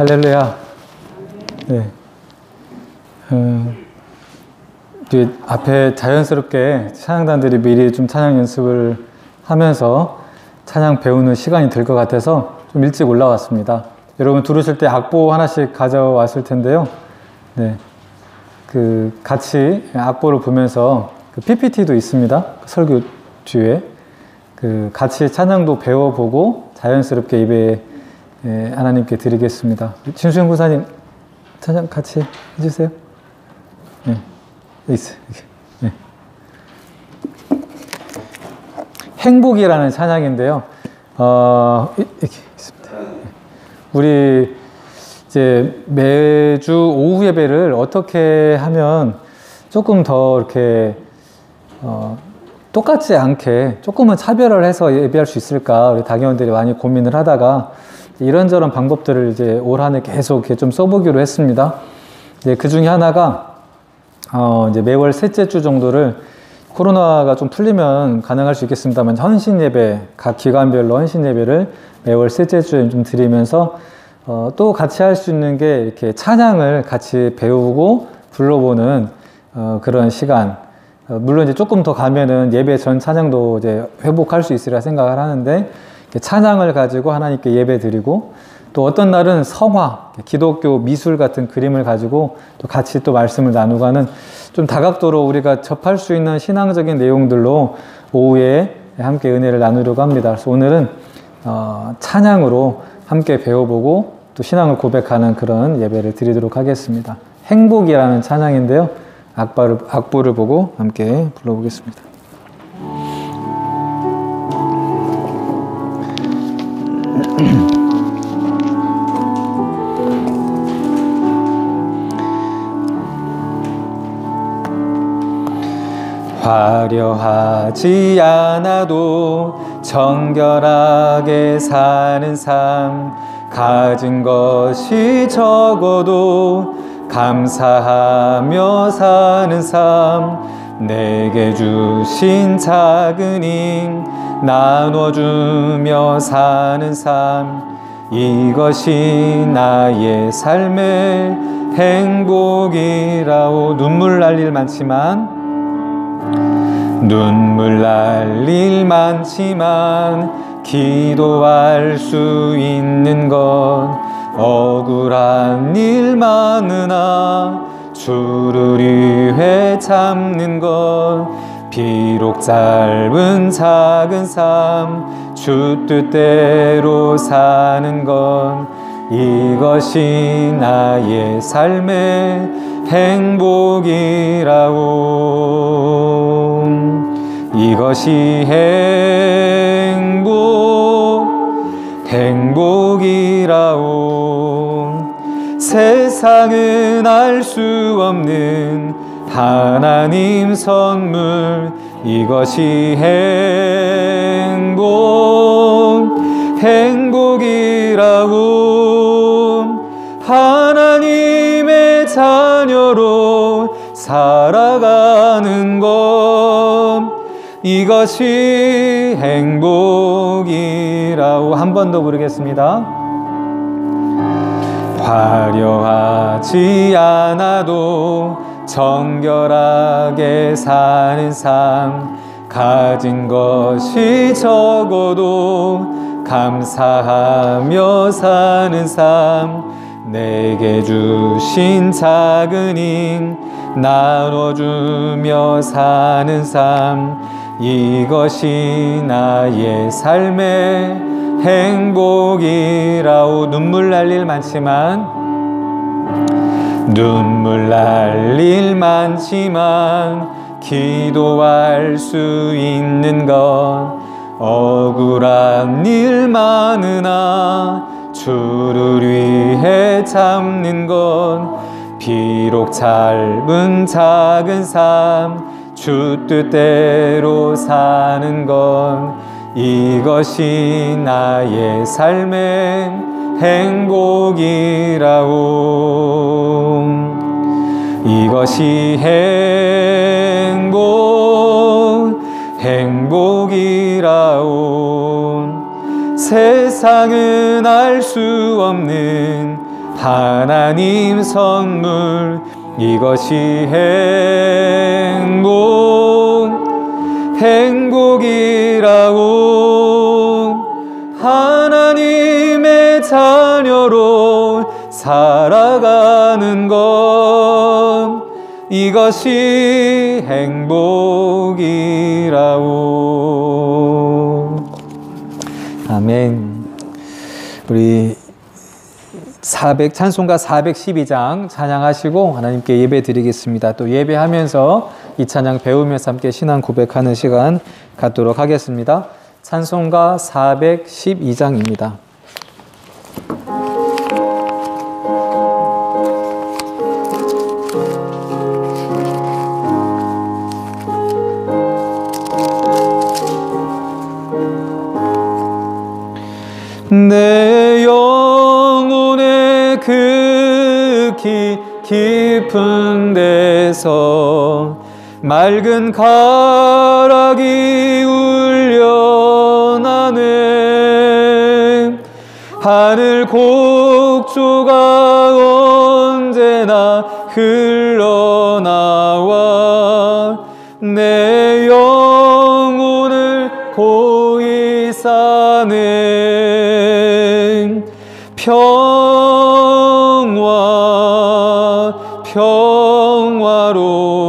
할렐루야. 네. 뒤에 앞에 자연스럽게 찬양단들이 미리 좀 찬양 연습을 하면서 찬양 배우는 시간이 될 것 같아서 좀 일찍 올라왔습니다. 여러분 들으실 때 악보 하나씩 가져왔을 텐데요. 네. 같이 악보를 보면서 PPT도 있습니다. 설교 뒤에. 같이 찬양도 배워보고 자연스럽게 예배 하나님께 드리겠습니다. 진수영 구사님 찬양 같이 해주세요. 네. 있어요. 네. 행복이라는 찬양인데요. 이렇게 있습니다. 우리 이제 매주 오후 예배를 어떻게 하면 조금 더 이렇게 똑같지 않게 조금은 차별을 해서 예배할 수 있을까 우리 당회원들이 많이 고민을 하다가 이런저런 방법들을 이제 올 한 해 계속 이렇게 좀 써보기로 했습니다. 이제 그 중에 하나가 이제 매월 셋째 주 정도를 코로나가 좀 풀리면 가능할 수 있겠습니다만 헌신 예배, 각 기관별로 헌신 예배를 매월 셋째 주에 좀 드리면서 또 같이 할 수 있는 게 이렇게 찬양을 같이 배우고 불러보는 그런 시간. 물론 이제 조금 더 가면은 예배 전 찬양도 이제 회복할 수 있으리라 생각을 하는데 찬양을 가지고 하나님께 예배 드리고 또 어떤 날은 성화, 기독교 미술 같은 그림을 가지고 또 같이 또 말씀을 나누고 하는 좀 다각도로 우리가 접할 수 있는 신앙적인 내용들로 오후에 함께 은혜를 나누려고 합니다. 그래서 오늘은 찬양으로 함께 배워보고 또 신앙을 고백하는 그런 예배를 드리도록 하겠습니다. 행복이라는 찬양인데요. 악보를 보고 함께 불러보겠습니다. 화려하지 않아도 정결하게 사는 삶, 가진 것이 적어도 감사하며 사는 삶, 내게 주신 작은 힘 나눠주며 사는 삶, 이것이 나의 삶의 행복이라오. 눈물 날 일 많지만 기도할 수 있는 것, 억울한 일 많으나 주를 위해 참는 것, 비록 짧은 작은 삶 주 뜻대로 사는 것, 이것이 나의 삶의 행복이라오. 이것이 행복이라오. 세상은 알 수 없는 하나님 선물, 이것이 행복이라고. 하나님의 자녀로 살아가는 것, 이것이 행복이라고. 한 번 더 부르겠습니다. 화려하지 않아도 정결하게 사는 삶, 가진 것이 적어도 감사하며 사는 삶, 내게 주신 작은 힘 나눠주며 사는 삶, 이것이 나의 삶의 행복이라오. 눈물 날 일 많지만 기도할 수 있는 것, 억울한 일 많으나 주를 위해 참는 것, 비록 짧은 작은 삶 주 뜻대로 사는 것, 이것이 나의 삶의 행복이라오. 이것이 행복이라오. 세상은 알 수 없는 하나님 선물 이것이 행복이라고 하나님의 자녀로 살아가는 것 이것이 행복이라고. 아멘. 우리 찬송가 412장 찬양하시고 하나님께 예배 드리겠습니다. 또 예배하면서 이 찬양 배우면서 함께 신앙 고백하는 시간 갖도록 하겠습니다. 찬송가 412장입니다. 내 영혼의 그 깊은 데서 맑은 가락이 울려나네. 하늘 곡조가 언제나 흘러나와 내 영혼을 고이 싸네.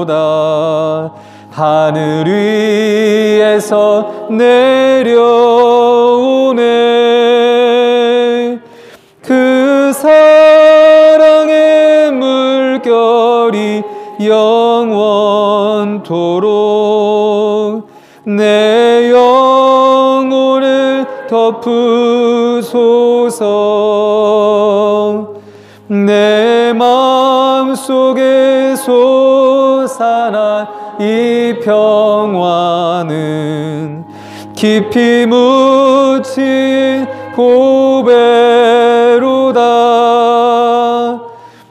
평화로다. 하늘 위에서 내려오네. 그 사랑의 물결이 영원토록 내 영혼을 덮으소서. 내 마음속에 솟아난 이 평화는 깊이 묻힌 보배로다.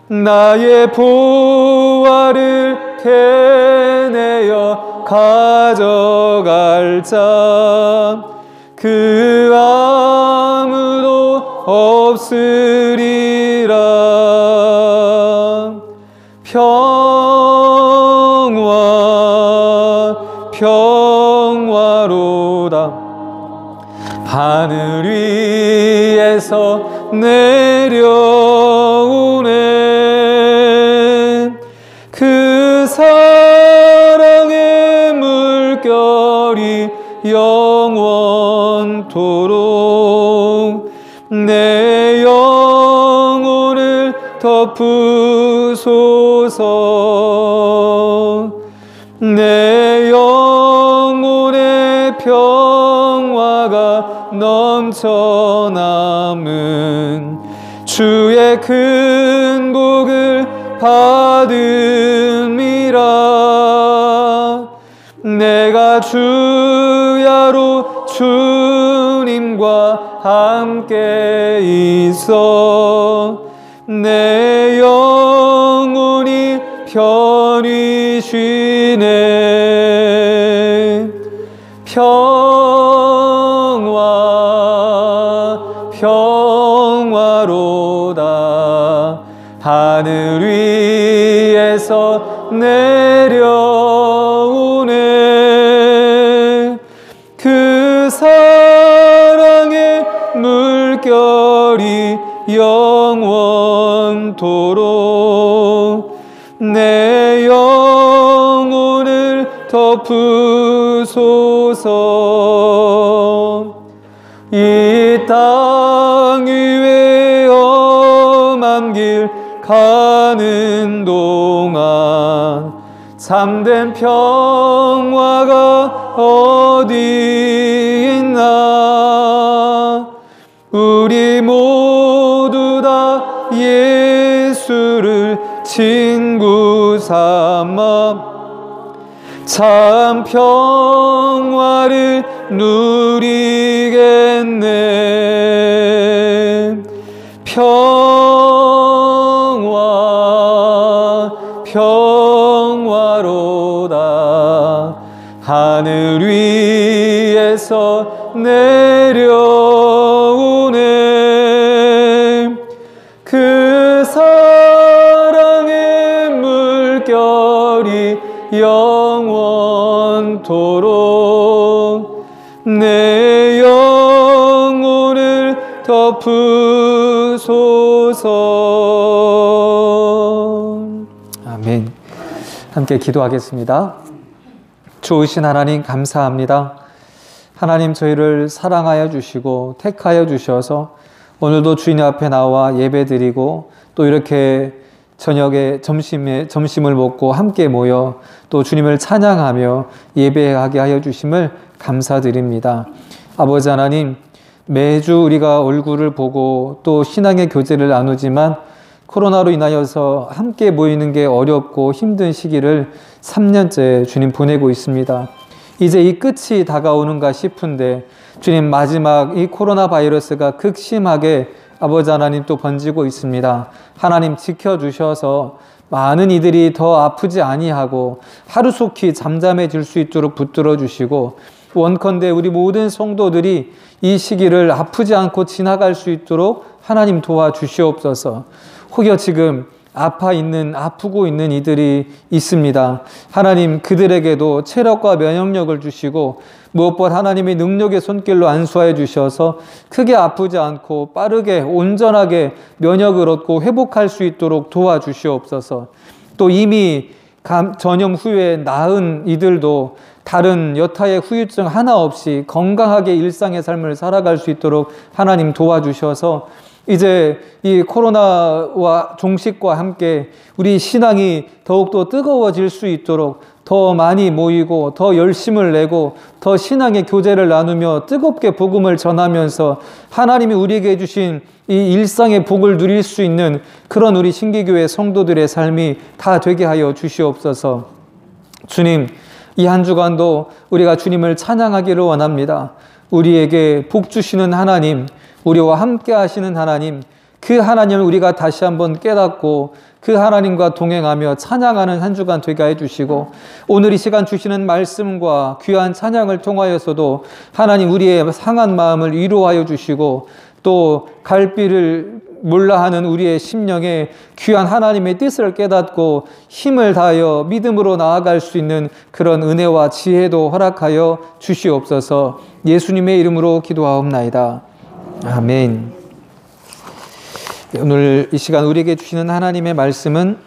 나의 보화를 캐내어 가져갈 자 그 아무도 없으리라. 평화로다. 하늘 위에서 내려오네. 그 사랑의 물결이 영원토록 내 영혼을 덮으소서. 내 영혼의 평화가 넘쳐남은 주의 큰 복을 받음이라. 내가 주야로 주님과 함께 있어 내 영혼이 편히 쉬네. 평화로다. 하늘 위에서 내려오네. 그 사랑의 물결이 영원토록 내 영혼을 덮으소서. 이 땅 위에 험한 길 가는 동안 참된 평화가 어디 있나. 우리 모두 다 예수를 친구 삼아 참 평화를 누리겠네. 평화로다. 하늘 위에서 내려오네. 그 덮으소서. 아멘. 함께 기도하겠습니다. 좋으신 하나님 감사합니다. 하나님 저희를 사랑하여 주시고 택하여 주셔서 오늘도 주님 앞에 나와 예배드리고 또 이렇게 저녁에 점심을 먹고 함께 모여 또 주님을 찬양하며 예배하게 하여 주심을 감사드립니다. 아버지 하나님, 매주 우리가 얼굴을 보고 또 신앙의 교제를 나누지만 코로나로 인하여서 함께 모이는 게 어렵고 힘든 시기를 3년째 주님 보내고 있습니다. 이제 이 끝이 다가오는가 싶은데 주님, 마지막 이 코로나 바이러스가 극심하게 아버지 하나님 또 번지고 있습니다. 하나님 지켜주셔서 많은 이들이 더 아프지 아니하고 하루속히 잠잠해질 수 있도록 붙들어 주시고, 원컨대 우리 모든 성도들이 이 시기를 아프지 않고 지나갈 수 있도록 하나님 도와주시옵소서. 혹여 지금 아프고 있는 이들이 있습니다. 하나님 그들에게도 체력과 면역력을 주시고 무엇보다 하나님의 능력의 손길로 안수하여 주셔서 크게 아프지 않고 빠르게 온전하게 면역을 얻고 회복할 수 있도록 도와주시옵소서. 또 이미 전염 후에 나은 이들도 다른 여타의 후유증 하나 없이 건강하게 일상의 삶을 살아갈 수 있도록 하나님 도와주셔서 이제 이 코로나와 종식과 함께 우리 신앙이 더욱더 뜨거워질 수 있도록 더 많이 모이고 더 열심을 내고 더 신앙의 교제를 나누며 뜨겁게 복음을 전하면서 하나님이 우리에게 주신 이 일상의 복을 누릴 수 있는 그런 우리 신기교회 성도들의 삶이 다 되게 하여 주시옵소서. 주님, 이 한 주간도 우리가 주님을 찬양하기를 원합니다. 우리에게 복 주시는 하나님, 우리와 함께 하시는 하나님, 그 하나님을 우리가 다시 한번 깨닫고 그 하나님과 동행하며 찬양하는 한 주간 되게 해주시고, 오늘 이 시간 주시는 말씀과 귀한 찬양을 통하여서도 하나님 우리의 상한 마음을 위로하여 주시고, 또 갈 길을 몰라 하는 우리의 심령에 귀한 하나님의 뜻을 깨닫고 힘을 다하여 믿음으로 나아갈 수 있는 그런 은혜와 지혜도 허락하여 주시옵소서. 예수님의 이름으로 기도하옵나이다. 아멘. 오늘 이 시간 우리에게 주시는 하나님의 말씀은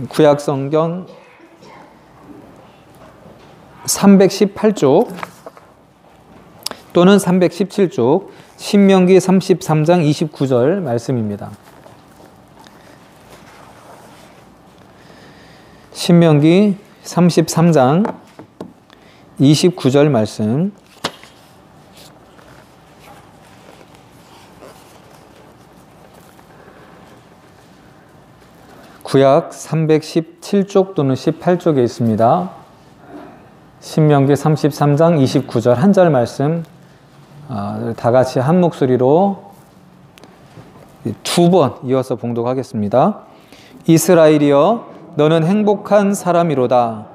구약성경 318쪽 또는 317쪽 신명기 33장 29절 말씀입니다. 신명기 33장 29절 말씀. 구약 317쪽 또는 18쪽에 있습니다. 신명기 33장 29절 한 절 말씀 다 같이 한 목소리로 두 번 이어서 봉독하겠습니다. 이스라엘이여, 너는 행복한 사람이로다.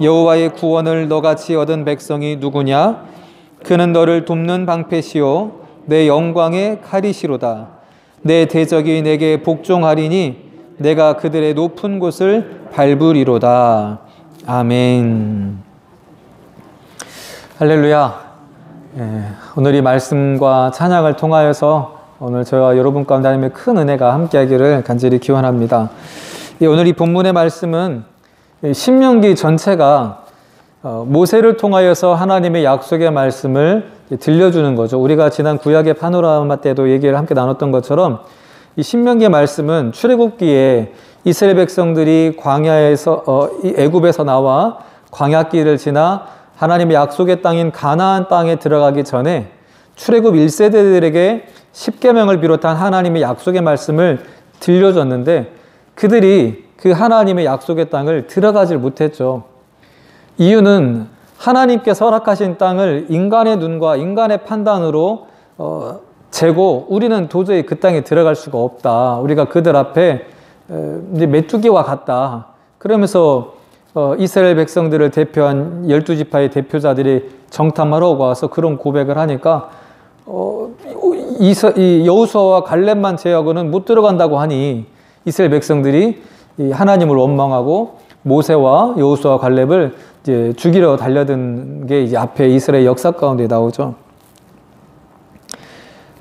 여호와의 구원을 너같이 얻은 백성이 누구냐? 그는 너를 돕는 방패시요 내 영광의 칼이시로다. 내 대적이 내게 복종하리니 내가 그들의 높은 곳을 밟으리로다. 아멘. 할렐루야. 오늘 이 말씀과 찬양을 통하여서 오늘 저와 여러분 가운데 하나님의 큰 은혜가 함께하기를 간절히 기원합니다. 오늘 이 본문의 말씀은 신명기 전체가 모세를 통하여서 하나님의 약속의 말씀을 들려주는 거죠. 우리가 지난 구약의 파노라마 때도 얘기를 함께 나눴던 것처럼 이 신명기의 말씀은 출애굽기에 이스라엘 백성들이 광야에서 애굽에서 나와 광야길을 지나 하나님의 약속의 땅인 가나안 땅에 들어가기 전에 출애굽 1세대들에게 십계명을 비롯한 하나님의 약속의 말씀을 들려줬는데 그들이 그 하나님의 약속의 땅을 들어가질 못했죠. 이유는 하나님께서 허락하신 땅을 인간의 눈과 인간의 판단으로 재고 우리는 도저히 그 땅에 들어갈 수가 없다. 우리가 그들 앞에 이제 메뚜기와 같다. 그러면서 이스라엘 백성들을 대표한 12지파의 대표자들이 정탐하러 와서 그런 고백을 하니까 이 여호수아와 갈렙만 제하고는 못 들어간다고 하니 이스라엘 백성들이 이 하나님을 원망하고 모세와 여호수아와 갈렙을 이제 죽이려 달려든 게 이제 앞에 이스라엘 역사 가운데 나오죠.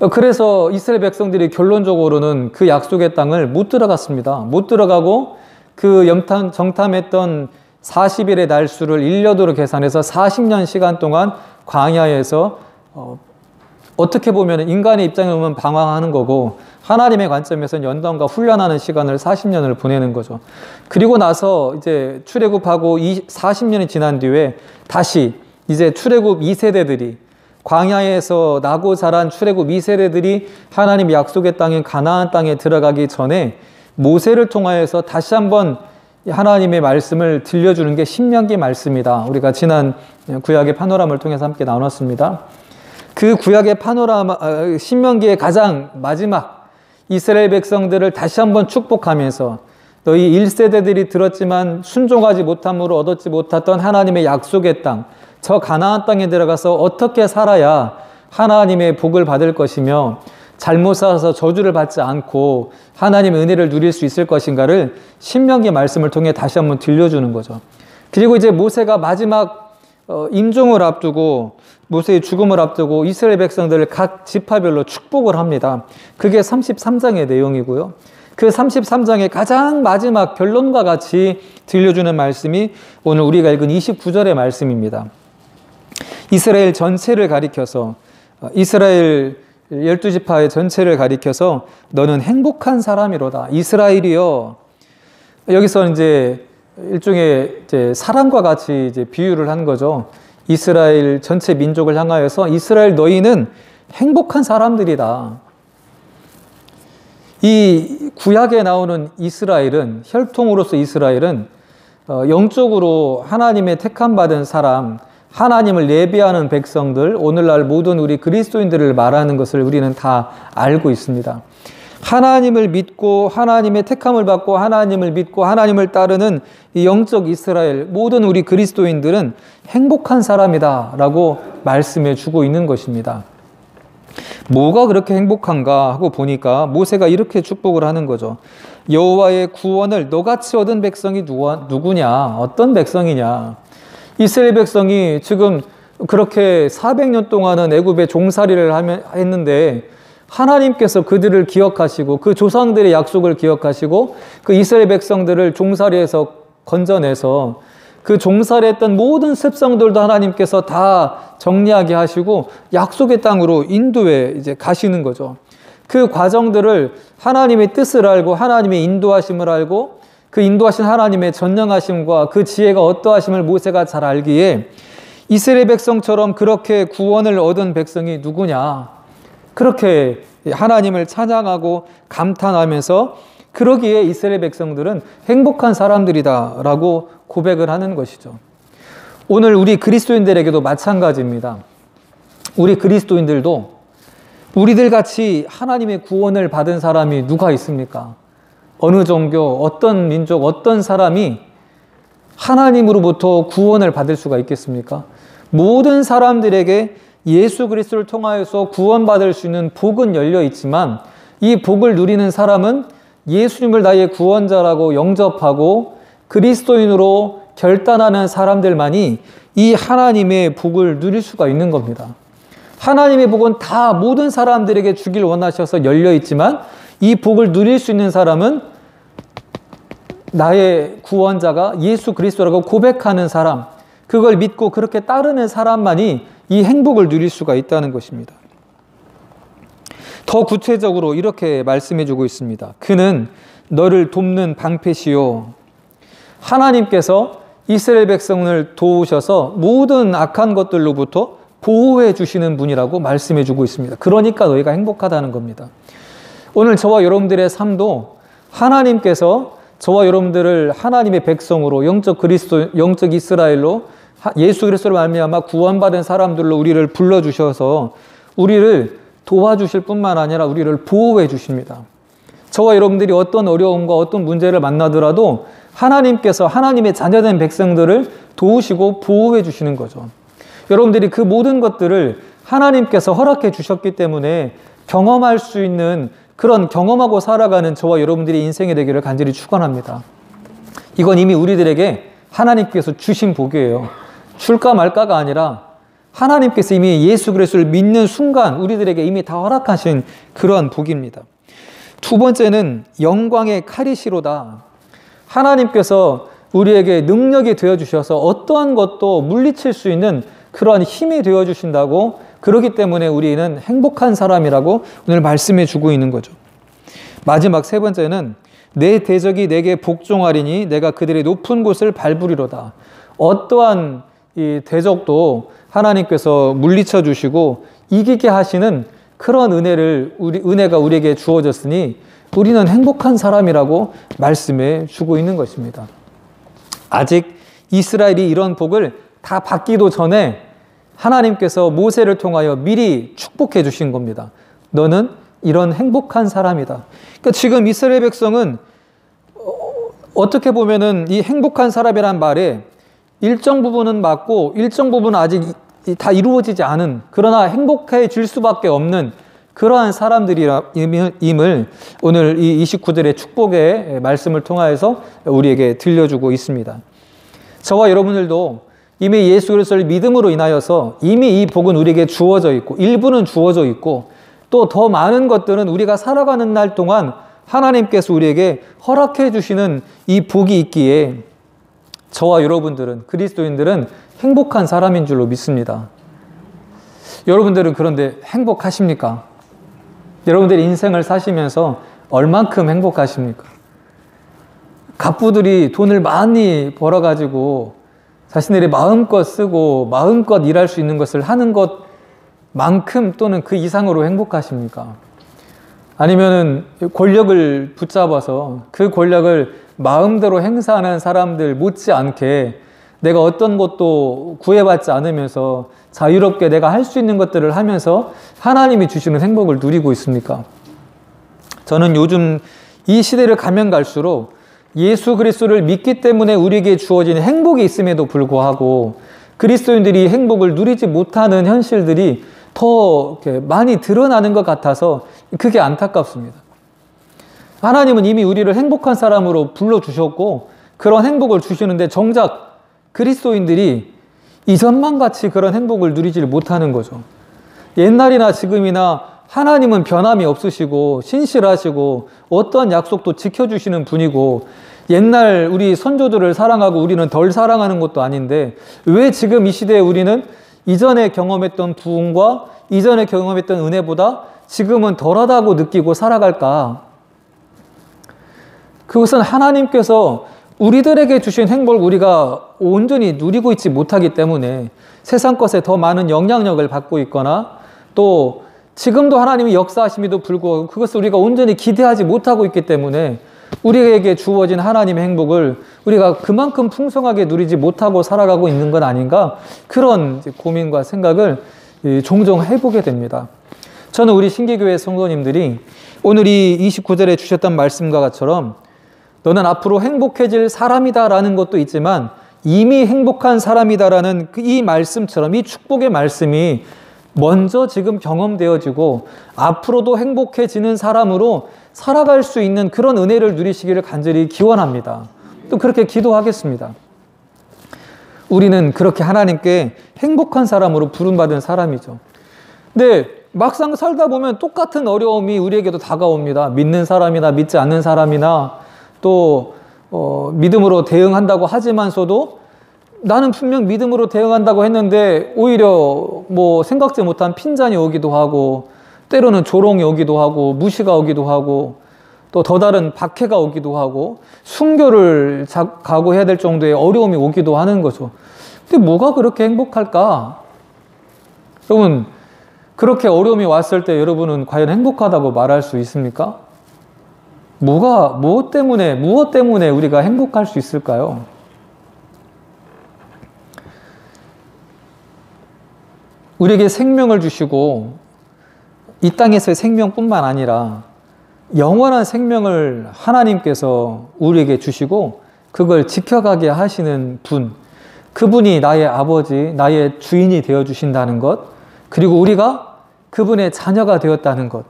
그래서 이스라엘 백성들이 결론적으로는 그 약속의 땅을 못 들어갔습니다. 못 들어가고 그 정탐했던 40일의 날수를 1년으로 계산해서 40년 시간 동안 광야에서 어떻게 보면 인간의 입장에 보면 방황하는 거고 하나님의 관점에서는 연단과 훈련하는 시간을 40년을 보내는 거죠. 그리고 나서 이제 출애굽하고 40년이 지난 뒤에 다시 이제 출애굽 2세대들이 광야에서 나고 자란 출애굽 2세대들이 하나님의 약속의 땅인 가나안 땅에 들어가기 전에 모세를 통하여서 다시 한번 하나님의 말씀을 들려주는 게 신명기 말씀이다. 우리가 지난 구약의 파노라마를 통해서 함께 나눴습니다. 그 구약의 파노라마, 신명기의 가장 마지막 이스라엘 백성들을 다시 한번 축복하면서 너희 1세대들이 들었지만 순종하지 못함으로 얻었지 못했던 하나님의 약속의 땅, 저 가나안 땅에 들어가서 어떻게 살아야 하나님의 복을 받을 것이며 잘못 살아서 저주를 받지 않고 하나님의 은혜를 누릴 수 있을 것인가를 신명기 말씀을 통해 다시 한번 들려주는 거죠. 그리고 이제 모세가 마지막 임종을 앞두고 모세의 죽음을 앞두고 이스라엘 백성들을 각 지파별로 축복을 합니다. 그게 33장의 내용이고요. 그 33장의 가장 마지막 결론과 같이 들려주는 말씀이 오늘 우리가 읽은 29절의 말씀입니다. 이스라엘 전체를 가리켜서 이스라엘 12지파의 전체를 가리켜서 너는 행복한 사람이로다. 이스라엘이여. 여기서 이제 일종의 이제 사람과 같이 이제 비유를 한 거죠. 이스라엘 전체 민족을 향하여서 이스라엘 너희는 행복한 사람들이다. 이 구약에 나오는 이스라엘은 혈통으로서 이스라엘은 영적으로 하나님의 택함받은 사람, 하나님을 예배하는 백성들, 오늘날 모든 우리 그리스도인들을 말하는 것을 우리는 다 알고 있습니다. 하나님을 믿고 하나님의 택함을 받고 하나님을 믿고 하나님을 따르는 이 영적 이스라엘, 모든 우리 그리스도인들은 행복한 사람이다 라고 말씀해 주고 있는 것입니다. 뭐가 그렇게 행복한가 하고 보니까 모세가 이렇게 축복을 하는 거죠. 여호와의 구원을 너같이 얻은 백성이 누구냐? 어떤 백성이냐? 이스라엘 백성이 지금 그렇게 400년 동안은 애굽에 종살이를 했는데 하나님께서 그들을 기억하시고 그 조상들의 약속을 기억하시고 그 이스라엘 백성들을 종살이에서 건져내서 그 종살이했던 모든 습성들도 하나님께서 다 정리하게 하시고 약속의 땅으로 인도해 이제 가시는 거죠. 그 과정들을 하나님의 뜻을 알고 하나님의 인도하심을 알고 그 인도하신 하나님의 전능하심과 그 지혜가 어떠하심을 모세가 잘 알기에 이스라엘 백성처럼 그렇게 구원을 얻은 백성이 누구냐? 그렇게 하나님을 찬양하고 감탄하면서 그러기에 이스라엘 백성들은 행복한 사람들이다 라고 고백을 하는 것이죠. 오늘 우리 그리스도인들에게도 마찬가지입니다. 우리 그리스도인들도 우리들 같이 하나님의 구원을 받은 사람이 누가 있습니까? 어느 종교, 어떤 민족, 어떤 사람이 하나님으로부터 구원을 받을 수가 있겠습니까? 모든 사람들에게 예수 그리스도를 통하여서 구원받을 수 있는 복은 열려 있지만 이 복을 누리는 사람은 예수님을 나의 구원자라고 영접하고 그리스도인으로 결단하는 사람들만이 이 하나님의 복을 누릴 수가 있는 겁니다. 하나님의 복은 다 모든 사람들에게 주길 원하셔서 열려 있지만 이 복을 누릴 수 있는 사람은 나의 구원자가 예수 그리스도라고 고백하는 사람, 그걸 믿고 그렇게 따르는 사람만이 이 행복을 누릴 수가 있다는 것입니다. 더 구체적으로 이렇게 말씀해 주고 있습니다. 그는 너를 돕는 방패시요. 하나님께서 이스라엘 백성을 도우셔서 모든 악한 것들로부터 보호해 주시는 분이라고 말씀해 주고 있습니다. 그러니까 너희가 행복하다는 겁니다. 오늘 저와 여러분들의 삶도 하나님께서 저와 여러분들을 하나님의 백성으로 영적 이스라엘로 예수 그리스도로 말미암아 구원받은 사람들로 우리를 불러주셔서 우리를 도와주실 뿐만 아니라 우리를 보호해 주십니다. 저와 여러분들이 어떤 어려움과 어떤 문제를 만나더라도 하나님께서 하나님의 자녀된 백성들을 도우시고 보호해 주시는 거죠. 여러분들이 그 모든 것들을 하나님께서 허락해 주셨기 때문에 경험할 수 있는 그런 경험하고 살아가는 저와 여러분들의 인생이 되기를 간절히 축원합니다. 이건 이미 우리들에게 하나님께서 주신 복이에요. 줄까 말까가 아니라 하나님께서 이미 예수 그리스도를 믿는 순간 우리들에게 이미 다 허락하신 그러한 복입니다. 두 번째는 영광의 칼이시로다. 하나님께서 우리에게 능력이 되어주셔서 어떠한 것도 물리칠 수 있는 그러한 힘이 되어주신다고, 그렇기 때문에 우리는 행복한 사람이라고 오늘 말씀해 주고 있는 거죠. 마지막 세 번째는 내 대적이 내게 복종하리니 내가 그들의 높은 곳을 밟으리로다. 어떠한 이 대적도 하나님께서 물리쳐 주시고 이기게 하시는 그런 은혜가 우리에게 주어졌으니 우리는 행복한 사람이라고 말씀해 주고 있는 것입니다. 아직 이스라엘이 이런 복을 다 받기도 전에 하나님께서 모세를 통하여 미리 축복해 주신 겁니다. 너는 이런 행복한 사람이다. 그러니까 지금 이스라엘 백성은 어떻게 보면은 이 행복한 사람이란 말에 일정 부분은 맞고 일정 부분은 아직 다 이루어지지 않은, 그러나 행복해질 수밖에 없는 그러한 사람들임을 오늘 이 29절의 축복의 말씀을 통하여서 우리에게 들려주고 있습니다. 저와 여러분들도 이미 예수 그리스도를 믿음으로 인하여서 이미 이 복은 우리에게 주어져 있고 일부는 주어져 있고 또 더 많은 것들은 우리가 살아가는 날 동안 하나님께서 우리에게 허락해 주시는 이 복이 있기에 저와 여러분들은, 그리스도인들은 행복한 사람인 줄로 믿습니다. 여러분들은 그런데 행복하십니까? 여러분들의 인생을 사시면서 얼만큼 행복하십니까? 갑부들이 돈을 많이 벌어가지고 자신들이 마음껏 쓰고 마음껏 일할 수 있는 것을 하는 것만큼 또는 그 이상으로 행복하십니까? 아니면은 권력을 붙잡아서 그 권력을 마음대로 행사하는 사람들 못지않게 내가 어떤 것도 구애받지 않으면서 자유롭게 내가 할 수 있는 것들을 하면서 하나님이 주시는 행복을 누리고 있습니까? 저는 요즘 이 시대를 가면 갈수록 예수 그리스도를 믿기 때문에 우리에게 주어진 행복이 있음에도 불구하고 그리스도인들이 행복을 누리지 못하는 현실들이 더 많이 드러나는 것 같아서 그게 안타깝습니다. 하나님은 이미 우리를 행복한 사람으로 불러주셨고 그런 행복을 주시는데 정작 그리스도인들이 이전만 같이 그런 행복을 누리지 못하는 거죠. 옛날이나 지금이나 하나님은 변함이 없으시고 신실하시고 어떠한 약속도 지켜주시는 분이고 옛날 우리 선조들을 사랑하고 우리는 덜 사랑하는 것도 아닌데 왜 지금 이 시대에 우리는 이전에 경험했던 부흥과 이전에 경험했던 은혜보다 지금은 덜하다고 느끼고 살아갈까? 그것은 하나님께서 우리들에게 주신 행복을 우리가 온전히 누리고 있지 못하기 때문에 세상 것에 더 많은 영향력을 받고 있거나 또 지금도 하나님이 역사하심에도 불구하고 그것을 우리가 온전히 기대하지 못하고 있기 때문에 우리에게 주어진 하나님의 행복을 우리가 그만큼 풍성하게 누리지 못하고 살아가고 있는 건 아닌가, 그런 고민과 생각을 종종 해보게 됩니다. 저는 우리 신기교회 성도님들이 오늘 이 29절에 주셨던 말씀과 같처럼 너는 앞으로 행복해질 사람이다라는 것도 있지만 이미 행복한 사람이다라는 이 말씀처럼 이 축복의 말씀이 먼저 지금 경험되어지고 앞으로도 행복해지는 사람으로 살아갈 수 있는 그런 은혜를 누리시기를 간절히 기원합니다. 또 그렇게 기도하겠습니다. 우리는 그렇게 하나님께 행복한 사람으로 부름받은 사람이죠. 근데 막상 살다 보면 똑같은 어려움이 우리에게도 다가옵니다. 믿는 사람이나 믿지 않는 사람이나 또 믿음으로 대응한다고 하지만서도 나는 분명 믿음으로 대응한다고 했는데 오히려 생각지 못한 핀잔이 오기도 하고 때로는 조롱이 오기도 하고 무시가 오기도 하고 또 더 다른 박해가 오기도 하고 순교를 각오해야 될 정도의 어려움이 오기도 하는 거죠. 근데 뭐가 그렇게 행복할까? 여러분, 그렇게 어려움이 왔을 때 여러분은 과연 행복하다고 말할 수 있습니까? 무엇 때문에 우리가 행복할 수 있을까요? 우리에게 생명을 주시고 이 땅에서의 생명뿐만 아니라 영원한 생명을 하나님께서 우리에게 주시고 그걸 지켜가게 하시는 분, 그분이 나의 아버지, 나의 주인이 되어주신다는 것, 그리고 우리가 그분의 자녀가 되었다는 것.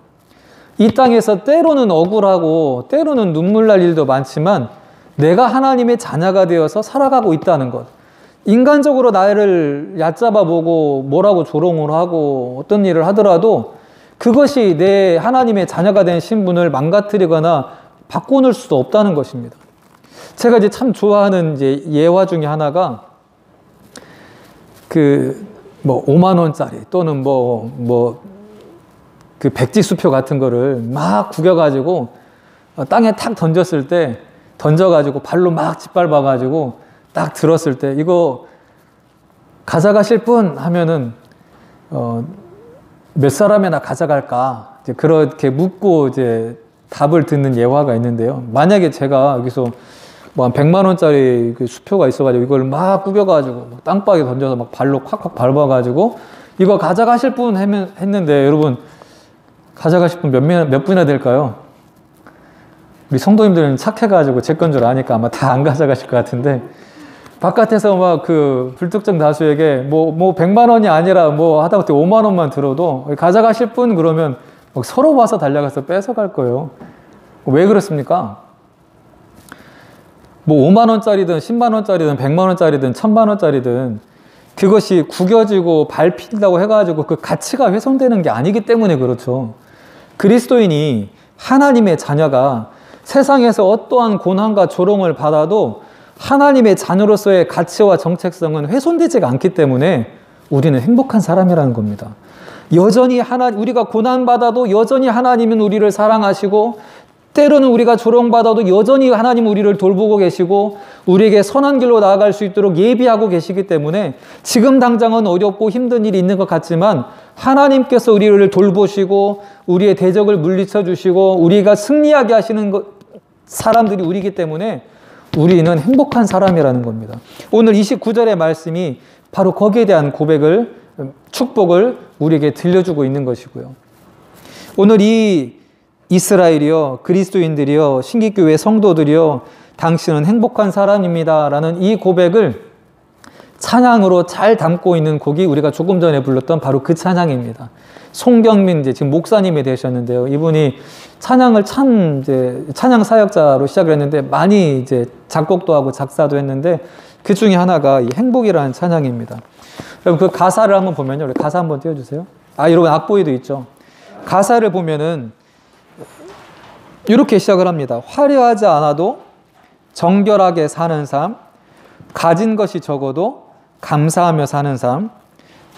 이 땅에서 때로는 억울하고 때로는 눈물 날 일도 많지만 내가 하나님의 자녀가 되어서 살아가고 있다는 것, 인간적으로 나를 얕잡아 보고 뭐라고 조롱을 하고 어떤 일을 하더라도 그것이 내 하나님의 자녀가 된 신분을 망가뜨리거나 바꿔놓을 수도 없다는 것입니다. 제가 이제 참 좋아하는 이제 예화 중에 하나가 뭐 5만 원짜리 또는 그 백지수표 같은 거를 막 구겨가지고 땅에 탁 던졌을 때 던져가지고 발로 막 짓밟아가지고 딱 들었을 때 이거 가져가실 분 하면은 몇 사람이나 가져갈까 이제 그렇게 묻고 이제 답을 듣는 예화가 있는데요. 만약에 제가 여기서 뭐 한 100만 원짜리 그 수표가 있어가지고 이걸 막 구겨가지고 땅바닥에 던져서 막 발로 콱콱 밟아가지고 이거 가져가실 분 했는데 여러분 가져가실 분 몇 분이나 될까요? 우리 성도님들은 착해가지고 제 건 줄 아니까 아마 다 안 가져가실 것 같은데 바깥에서 막 그 불특정 다수에게 뭐 100만 원이 아니라 뭐 하다못해 5만 원만 들어도 가져가실 분 그러면 막 서로 와서 달려가서 뺏어갈 거예요. 왜 그렇습니까? 뭐 5만 원짜리든 10만 원짜리든 100만 원짜리든 1000만 원짜리든 그것이 구겨지고 밟힌다고 해가지고 그 가치가 훼손되는 게 아니기 때문에 그렇죠. 그리스도인이 하나님의 자녀가 세상에서 어떠한 고난과 조롱을 받아도 하나님의 자녀로서의 가치와 정체성은 훼손되지가 않기 때문에 우리는 행복한 사람이라는 겁니다. 여전히 우리가 고난받아도 여전히 하나님은 우리를 사랑하시고 때로는 우리가 조롱받아도 여전히 하나님은 우리를 돌보고 계시고 우리에게 선한 길로 나아갈 수 있도록 예비하고 계시기 때문에 지금 당장은 어렵고 힘든 일이 있는 것 같지만 하나님께서 우리를 돌보시고 우리의 대적을 물리쳐 주시고 우리가 승리하게 하시는 사람들이 우리이기 때문에 우리는 행복한 사람이라는 겁니다. 오늘 29절의 말씀이 바로 거기에 대한 고백을, 축복을 우리에게 들려주고 있는 것이고요. 오늘 이 이스라엘이여, 그리스도인들이여, 신기교회 성도들이여, 당신은 행복한 사람입니다 라는 이 고백을 찬양으로 잘 담고 있는 곡이 우리가 조금 전에 불렀던 바로 그 찬양입니다. 송경민 지금 목사님이 되셨는데요. 이분이 찬양을 찬양 사역자로 시작을 했는데 많이 이제 작곡도 하고 작사도 했는데 그 중에 하나가 이 행복이라는 찬양입니다. 여러분 그 가사를 한번 보면요. 우리 가사 한번 띄워주세요. 여러분 악보에도 있죠. 가사를 보면은 이렇게 시작을 합니다. 화려하지 않아도 정결하게 사는 삶, 가진 것이 적어도 감사하며 사는 삶,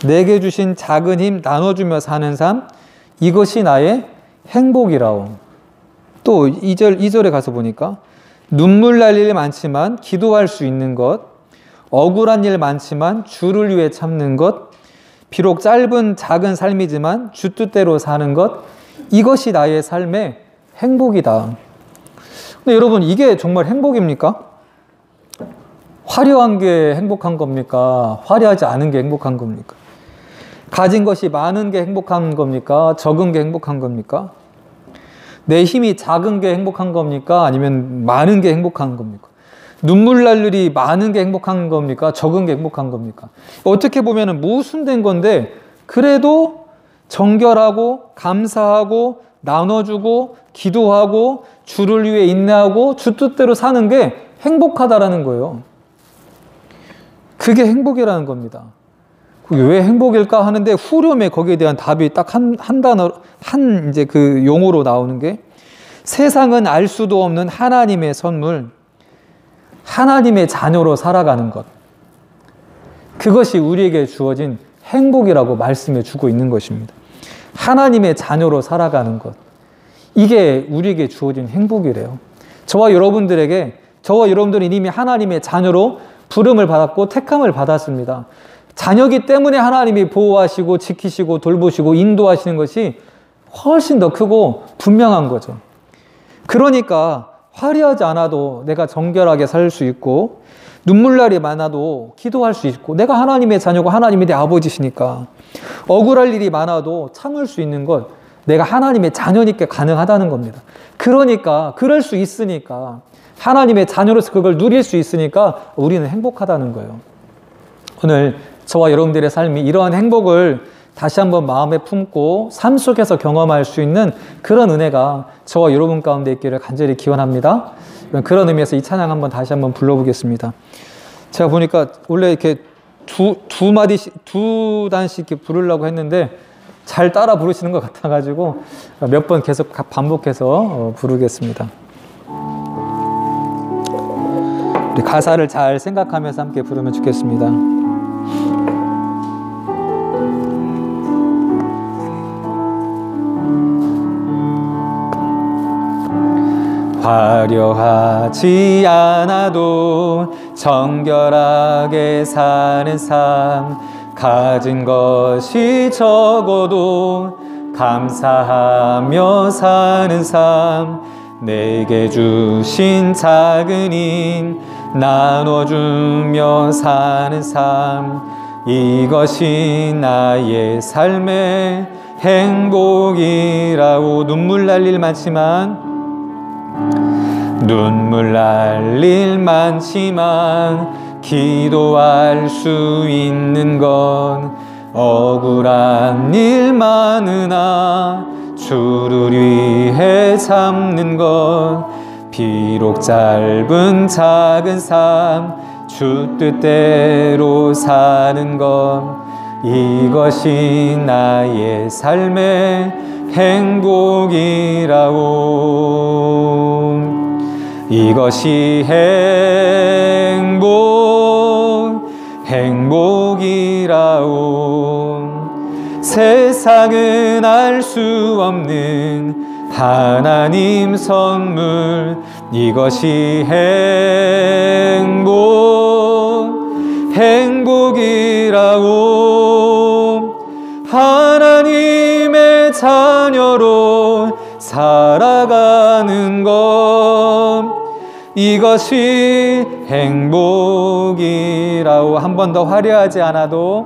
내게 주신 작은 힘 나눠주며 사는 삶, 이것이 나의 행복이라오. 또 2절에 가서 보니까 눈물 날 일 많지만 기도할 수 있는 것, 억울한 일 많지만 주를 위해 참는 것, 비록 짧은 작은 삶이지만 주 뜻대로 사는 것, 이것이 나의 삶의 행복이다. 근데 여러분 이게 정말 행복입니까? 화려한 게 행복한 겁니까? 화려하지 않은 게 행복한 겁니까? 가진 것이 많은 게 행복한 겁니까? 적은 게 행복한 겁니까? 내 힘이 작은 게 행복한 겁니까? 아니면 많은 게 행복한 겁니까? 눈물 날 일이 많은 게 행복한 겁니까? 적은 게 행복한 겁니까? 어떻게 보면 모순된 건데 그래도 정결하고 감사하고 나눠주고 기도하고 주를 위해 인내하고 주 뜻대로 사는 게 행복하다라는 거예요. 그게 행복이라는 겁니다. 그게 왜 행복일까 하는데 후렴에 거기에 대한 답이 딱 한 단어, 이제 그 용어로 나오는 게 세상은 알 수도 없는 하나님의 선물, 하나님의 자녀로 살아가는 것. 그것이 우리에게 주어진 행복이라고 말씀해 주고 있는 것입니다. 하나님의 자녀로 살아가는 것. 이게 우리에게 주어진 행복이래요. 저와 여러분들은 이미 하나님의 자녀로 부름을 받았고 택함을 받았습니다. 자녀기 때문에 하나님이 보호하시고 지키시고 돌보시고 인도하시는 것이 훨씬 더 크고 분명한 거죠. 그러니까 화려하지 않아도 내가 정결하게 살 수 있고 눈물날이 많아도 기도할 수 있고 내가 하나님의 자녀고 하나님이 내 아버지시니까 억울할 일이 많아도 참을 수 있는 것 내가 하나님의 자녀니까 가능하다는 겁니다. 그러니까 그럴 수 있으니까 하나님의 자녀로서 그걸 누릴 수 있으니까 우리는 행복하다는 거예요. 오늘 저와 여러분들의 삶이 이러한 행복을 다시 한번 마음에 품고 삶 속에서 경험할 수 있는 그런 은혜가 저와 여러분 가운데 있기를 간절히 기원합니다. 그런 의미에서 이 찬양 한번 다시 한번 불러보겠습니다. 제가 보니까 원래 이렇게 두 마디씩, 두 단씩 이렇게 부르려고 했는데 잘 따라 부르시는 것 같아가지고 몇 번 계속 반복해서 부르겠습니다. 우리 가사를 잘 생각하면서 함께 부르면 좋겠습니다. 화려하지 않아도 정결하게 사는 삶, 가진 것이 적어도 감사하며 사는 삶, 내게 주신 작은 힘 나눠주며 사는 삶, 이것이 나의 삶의 행복이라고. 눈물 날 일 많지만 기도할 수 있는 건 억울한 일 많으나 주를 위해 참는 것, 비록 짧은 작은 삶 주 뜻대로 사는 것, 이것이 나의 삶의 행복이라고. 이것이 행복이라오. 세상은 알 수 없는 하나님 선물, 이것이 행복이라오. 하나님의 자녀로 살아가는 것, 이것이 행복이라고. 한 번 더. 화려하지 않아도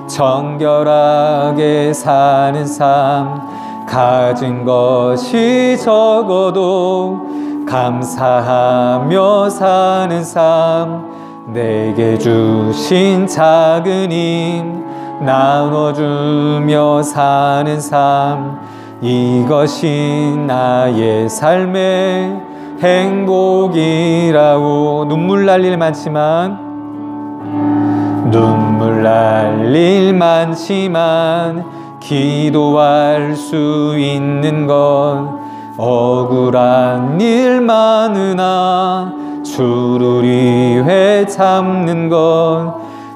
정결하게 사는 삶, 가진 것이 적어도 감사하며 사는 삶, 내게 주신 작은 힘 나눠주며 사는 삶, 이것이 나의 삶의 행복이라고. 눈물 날 일 많지만 기도할 수 있는 건 억울한 일 많으나 주를 위해 참는 건,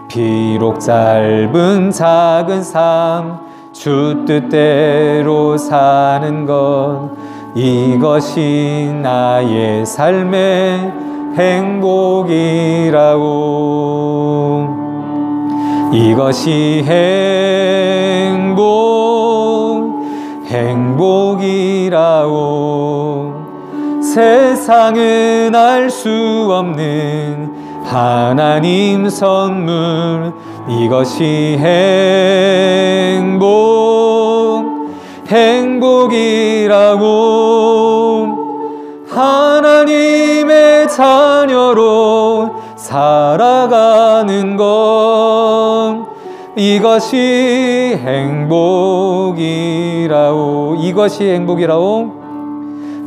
비록 짧은 작은 삶 주 뜻대로 사는 것, 이것이 나의 삶의 행복이라고. 이것이 행복이라고. 세상은 알 수 없는 하나님 선물, 이것이 행복이라고. 하나님의 자녀로 살아가는 것, 이것이 행복이라오.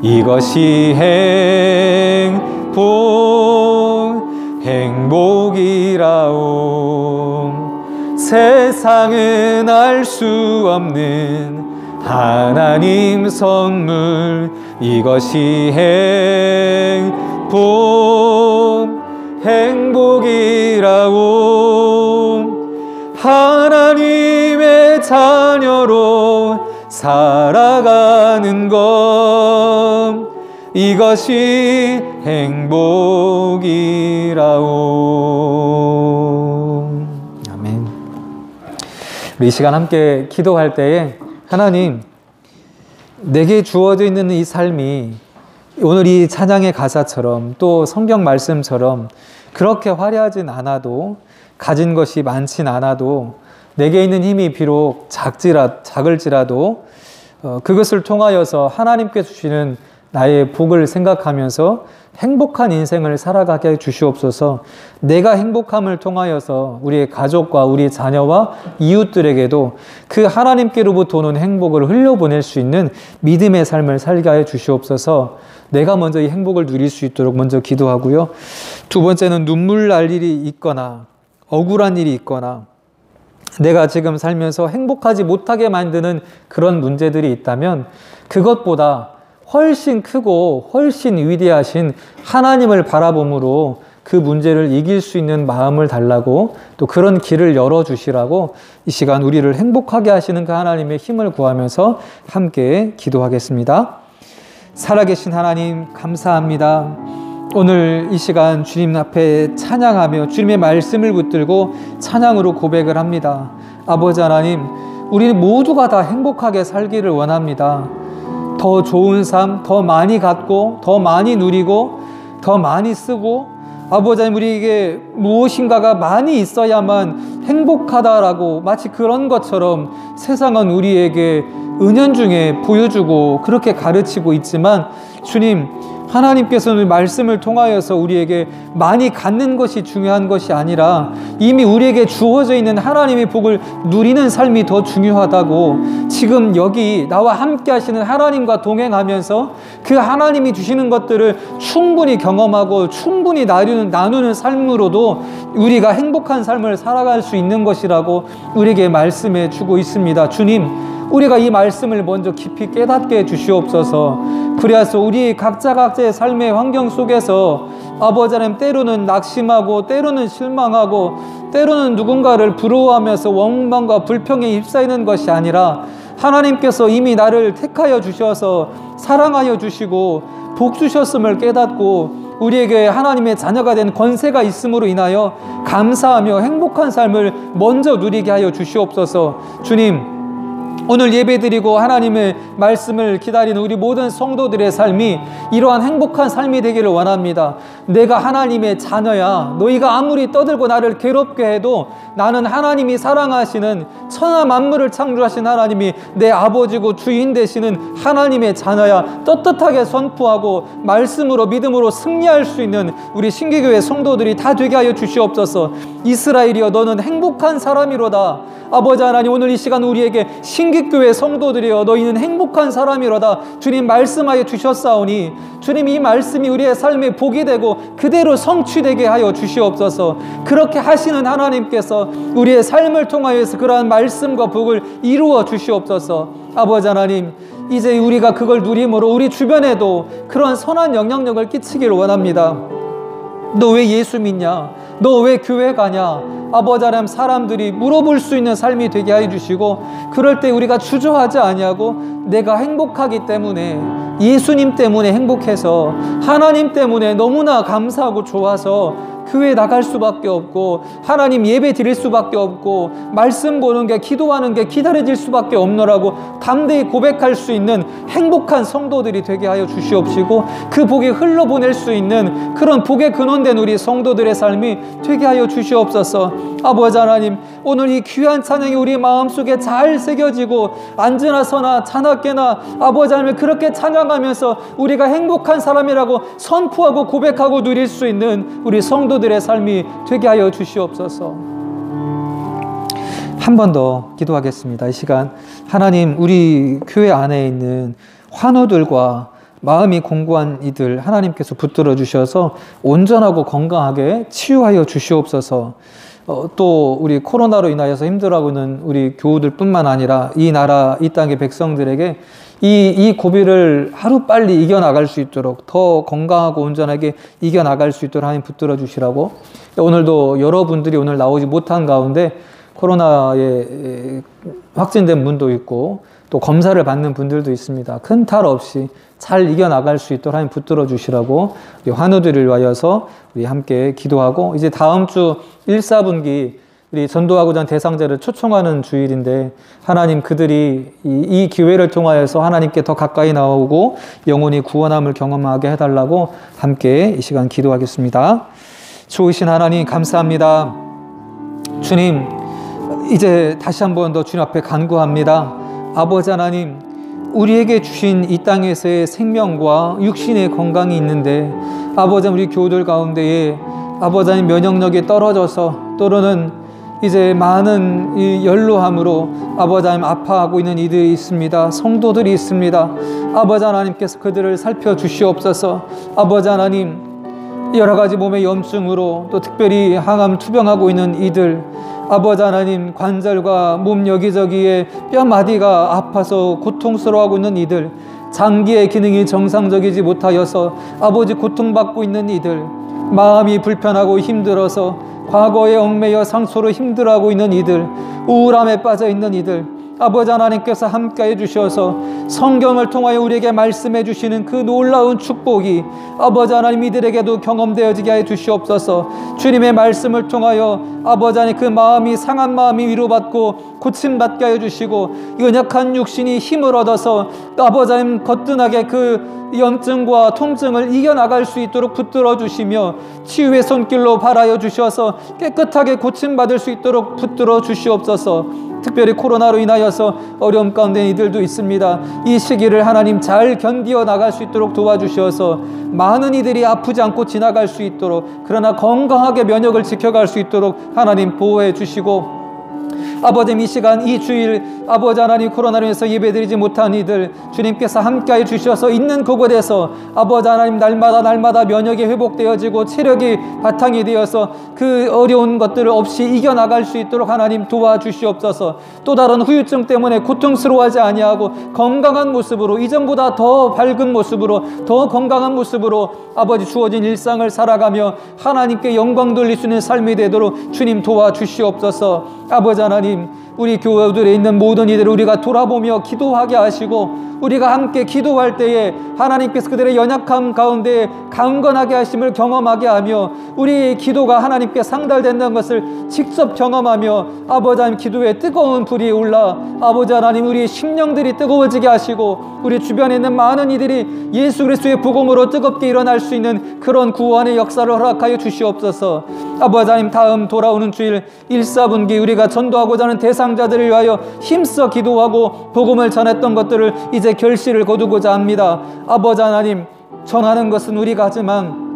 이것이 행복이라오. 세상은 알 수 없는 하나님 선물, 이것이 행복이라고. 하나님의 자녀로 살아가는 것, 이것이 행복이라오. 아멘. 우리 이 시간 함께 기도할 때에 하나님, 내게 주어져 있는 이 삶이 오늘 이 찬양의 가사처럼 또 성경 말씀처럼 그렇게 화려하진 않아도, 가진 것이 많진 않아도, 내게 있는 힘이 비록 작을지라도 그것을 통하여서 하나님께 주시는 나의 복을 생각하면서 행복한 인생을 살아가게 해 주시옵소서. 내가 행복함을 통하여서 우리의 가족과 우리 자녀와 이웃들에게도 그 하나님께로부터 오는 행복을 흘려보낼 수 있는 믿음의 삶을 살게 해 주시옵소서. 내가 먼저 이 행복을 누릴 수 있도록 먼저 기도하고요. 두 번째는 눈물 날 일이 있거나 억울한 일이 있거나 내가 지금 살면서 행복하지 못하게 만드는 그런 문제들이 있다면 그것보다 훨씬 크고 훨씬 위대하신 하나님을 바라봄으로 그 문제를 이길 수 있는 마음을 달라고 또 그런 길을 열어주시라고 이 시간 우리를 행복하게 하시는 그 하나님의 힘을 구하면서 함께 기도하겠습니다. 살아계신 하나님 감사합니다. 오늘 이 시간 주님 앞에 찬양하며 주님의 말씀을 붙들고 찬양으로 고백을 합니다. 아버지 하나님, 우리는 모두가 다 행복하게 살기를 원합니다. 더 좋은 삶, 더 많이 갖고, 더 많이 누리고, 더 많이 쓰고, 아버지 하나님, 우리에게 무엇인가가 많이 있어야만 행복하다라고 마치 그런 것처럼 세상은 우리에게 은연중에 보여주고 그렇게 가르치고 있지만 주님, 하나님께서는 말씀을 통하여서 우리에게 많이 갖는 것이 중요한 것이 아니라 이미 우리에게 주어져 있는 하나님의 복을 누리는 삶이 더 중요하다고, 지금 여기 나와 함께 하시는 하나님과 동행하면서 그 하나님이 주시는 것들을 충분히 경험하고 충분히 나누는 삶으로도 우리가 행복한 삶을 살아갈 수 있는 것이라고 우리에게 말씀해 주고 있습니다. 주님, 우리가 이 말씀을 먼저 깊이 깨닫게 해 주시옵소서. 그래서 우리 각자의 삶의 환경 속에서 아버지 하나님, 때로는 낙심하고 때로는 실망하고 때로는 누군가를 부러워하면서 원망과 불평에 휩싸이는 것이 아니라 하나님께서 이미 나를 택하여 주셔서 사랑하여 주시고 복 주셨음을 깨닫고 우리에게 하나님의 자녀가 된 권세가 있음으로 인하여 감사하며 행복한 삶을 먼저 누리게 하여 주시옵소서. 주님, 오늘 예배드리고 하나님의 말씀을 기다리는 우리 모든 성도들의 삶이 이러한 행복한 삶이 되기를 원합니다. 내가 하나님의 자녀야. 너희가 아무리 떠들고 나를 괴롭게 해도 나는 하나님이 사랑하시는 천하 만물을 창조하신 하나님이 내 아버지고 주인 되시는 하나님의 자녀야. 떳떳하게 선포하고 말씀으로 믿음으로 승리할 수 있는 우리 신기교회 성도들이 다 되게 하여 주시옵소서. 이스라엘이여, 너는 행복한 사람이로다. 아버지 하나님, 오늘 이 시간 우리에게 신기교회 성도들이여, 너희는 행복한 사람이로다 주님 말씀하여 주셨사오니 주님, 이 말씀이 우리의 삶에 복이 되고 그대로 성취되게 하여 주시옵소서. 그렇게 하시는 하나님께서 우리의 삶을 통하여서 그러한 말씀과 복을 이루어 주시옵소서. 아버지 하나님, 이제 우리가 그걸 누림으로 우리 주변에도 그러한 선한 영향력을 끼치기를 원합니다. 너 왜 예수 믿냐? 너 왜 교회 가냐? 아버지 하나님, 사람들이 물어볼 수 있는 삶이 되게 해주시고 그럴 때 우리가 주저하지 아니하고 내가 행복하기 때문에, 예수님 때문에 행복해서 하나님 때문에 너무나 감사하고 좋아서 교회 나갈 수밖에 없고 하나님 예배 드릴 수밖에 없고 말씀 보는 게, 기도하는 게 기다려질 수밖에 없노라고 담대히 고백할 수 있는 행복한 성도들이 되게 하여 주시옵시고 그 복이 흘러보낼 수 있는 그런 복에 근원된 우리 성도들의 삶이 되게 하여 주시옵소서. 아버지 하나님, 오늘 이 귀한 찬양이 우리 마음속에 잘 새겨지고 앉으나 서나 자나깨나 아버지 하나님을 그렇게 찬양하면서 우리가 행복한 사람이라고 선포하고 고백하고 누릴 수 있는 우리 성도들의 삶이 되게 하여 주시옵소서. 한 번 더 기도하겠습니다. 이 시간 하나님, 우리 교회 안에 있는 환우들과 마음이 공고한 이들 하나님께서 붙들어 주셔서 온전하고 건강하게 치유하여 주시옵소서. 또 우리 코로나로 인하여서 힘들어하고 있는 우리 교우들뿐만 아니라 이 나라, 이 땅의 백성들에게 이 고비를 하루빨리 이겨나갈 수 있도록, 더 건강하고 온전하게 이겨나갈 수 있도록 하나님 붙들어 주시라고. 오늘도 여러분들이 오늘 나오지 못한 가운데 코로나에 확진된 분도 있고 또 검사를 받는 분들도 있습니다. 큰 탈 없이 잘 이겨나갈 수 있도록 하나님 붙들어 주시라고 우리 환우들을 위하여서 우리 함께 기도하고, 이제 다음 주 1, 4분기 우리 전도하고자 하는 대상자를 초청하는 주일인데 하나님, 그들이 이 기회를 통하여서 하나님께 더 가까이 나오고 영혼이 구원함을 경험하게 해달라고 함께 이 시간 기도하겠습니다. 좋으신 하나님 감사합니다. 주님, 이제 다시 한 번 더 주님 앞에 간구합니다. 아버지 하나님, 우리에게 주신 이 땅에서의 생명과 육신의 건강이 있는데 아버지 우리 교우들 가운데에 아버지 하나님 면역력이 떨어져서 또는 이제 많은 이 연로함으로 아버지 하나님 아파하고 있는 이들이 있습니다. 성도들이 있습니다. 아버지 하나님께서 그들을 살펴주시옵소서. 아버지 하나님 여러 가지 몸의 염증으로 또 특별히 항암 투병하고 있는 이들 아버지 하나님 관절과 몸 여기저기에 뼈마디가 아파서 고통스러워하고 있는 이들 장기의 기능이 정상적이지 못하여서 아버지 고통받고 있는 이들 마음이 불편하고 힘들어서 과거에 얽매여 상처로 힘들어하고 있는 이들 우울함에 빠져 있는 이들 아버지 하나님께서 함께해 주셔서 성경을 통하여 우리에게 말씀해 주시는 그 놀라운 축복이 아버지 하나님 이들에게도 경험되어지게 해 주시옵소서. 주님의 말씀을 통하여 아버지 하나님 그 마음이 상한 마음이 위로받고 고침받게 해 주시고 연약한 육신이 힘을 얻어서 아버지 하나님 거뜬하게 그 염증과 통증을 이겨나갈 수 있도록 붙들어 주시며 치유의 손길로 발하여 주셔서 깨끗하게 고침받을 수 있도록 붙들어 주시옵소서. 특별히 코로나로 인하여서 어려움 가운데 이들도 있습니다. 이 시기를 하나님 잘 견디어 나갈 수 있도록 도와주셔서 많은 이들이 아프지 않고 지나갈 수 있도록 그러나 건강하게 면역을 지켜갈 수 있도록 하나님 보호해 주시고 아버지 이 시간 이 주일 아버지 하나님 코로나로 인해서 예배드리지 못한 이들 주님께서 함께해 주셔서 있는 그곳에서 아버지 하나님 날마다 면역이 회복되어지고 체력이 바탕이 되어서 그 어려운 것들을 없이 이겨나갈 수 있도록 하나님 도와주시옵소서. 또 다른 후유증 때문에 고통스러워하지 아니하고 건강한 모습으로 이전보다 더 밝은 모습으로 더 건강한 모습으로 아버지 주어진 일상을 살아가며 하나님께 영광 돌릴 수 있는 삶이 되도록 주님 도와주시옵소서. 아버지 하나님 우리 교회들에 있는 모든 이들을 우리가 돌아보며 기도하게 하시고 우리가 함께 기도할 때에 하나님께서 그들의 연약함 가운데 강건하게 하심을 경험하게 하며 우리의 기도가 하나님께 상달된다는 것을 직접 경험하며 아버지 하나님 기도에 뜨거운 불이 올라 아버지 하나님 우리의 심령들이 뜨거워지게 하시고 우리 주변에 있는 많은 이들이 예수 그리스도의 복음으로 뜨겁게 일어날 수 있는 그런 구원의 역사를 허락하여 주시옵소서. 아버지 하나님 다음 돌아오는 주일 1사분기 우리가 전도하고자 하는 대상자들을 위하여 힘써 기도하고 복음을 전했던 것들을 이제 결실을 거두고자 합니다. 아버지 하나님 전하는 것은 우리가 하지만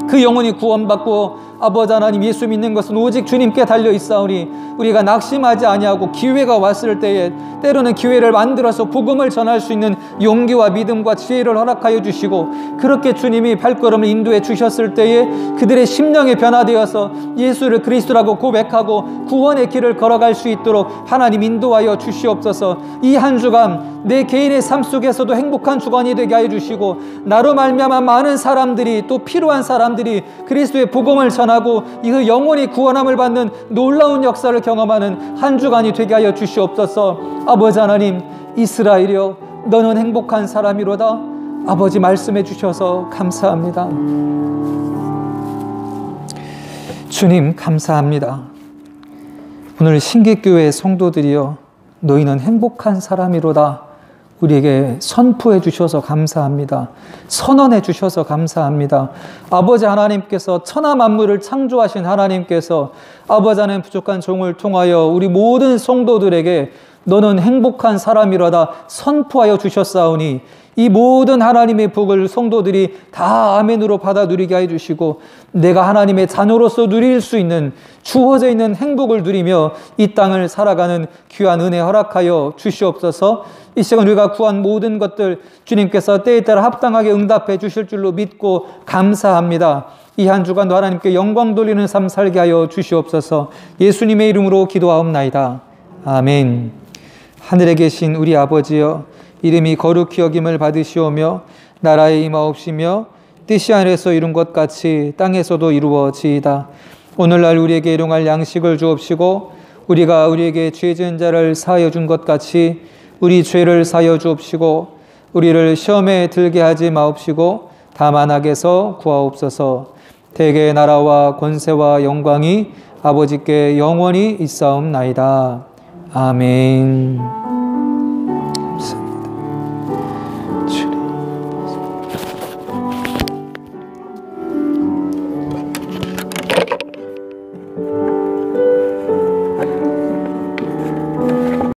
그 영혼이 구원받고 아버지 하나님 예수 믿는 것은 오직 주님께 달려있사오니 우리가 낙심하지 아니하고 기회가 왔을 때에 때로는 기회를 만들어서 복음을 전할 수 있는 용기와 믿음과 지혜를 허락하여 주시고 그렇게 주님이 발걸음을 인도해 주셨을 때에 그들의 심령이 변화되어서 예수를 그리스도라고 고백하고 구원의 길을 걸어갈 수 있도록 하나님 인도하여 주시옵소서. 이 한 주간 내 개인의 삶 속에서도 행복한 주간이 되게 하여 주시고 나로 말미암아 많은 사람들이 또 필요한 사람들이 그리스도의 복음을 전하고 이 영혼이 구원함을 받는 놀라운 역사를 경험하는 한 주간이 되게 하여 주시옵소서. 아버지 하나님 이스라엘이여 너는 행복한 사람이로다. 아버지 말씀해 주셔서 감사합니다. 주님 감사합니다. 오늘 신기교회 성도들이여 너희는 행복한 사람이로다. 우리에게 선포해 주셔서 감사합니다. 선언해 주셔서 감사합니다. 아버지 하나님께서 천하 만물을 창조하신 하나님께서 아버지 하나님 부족한 종을 통하여 우리 모든 성도들에게 너는 행복한 사람이로다 선포하여 주셨사오니 이 모든 하나님의 복을 성도들이 다 아멘으로 받아 누리게 해주시고 내가 하나님의 자녀로서 누릴 수 있는 주어져 있는 행복을 누리며 이 땅을 살아가는 귀한 은혜 허락하여 주시옵소서. 이 시간 우리가 구한 모든 것들 주님께서 때에 따라 합당하게 응답해 주실 줄로 믿고 감사합니다. 이 한 주간도 하나님께 영광 돌리는 삶 살게 하여 주시옵소서. 예수님의 이름으로 기도하옵나이다. 아멘. 하늘에 계신 우리 아버지여 이름이 거룩히 여김을 받으시오며 나라에 임하옵시며 뜻이 하늘에서 이룬 것 같이 땅에서도 이루어지이다. 오늘날 우리에게 일용할 양식을 주옵시고 우리가 우리에게 죄 지은 자를 사하여 준 것 같이 우리 죄를 사하여 주옵시고 우리를 시험에 들게 하지 마옵시고 다만 악에서 구하옵소서. 대개의 나라와 권세와 영광이 아버지께 영원히 있사옵나이다. 아멘.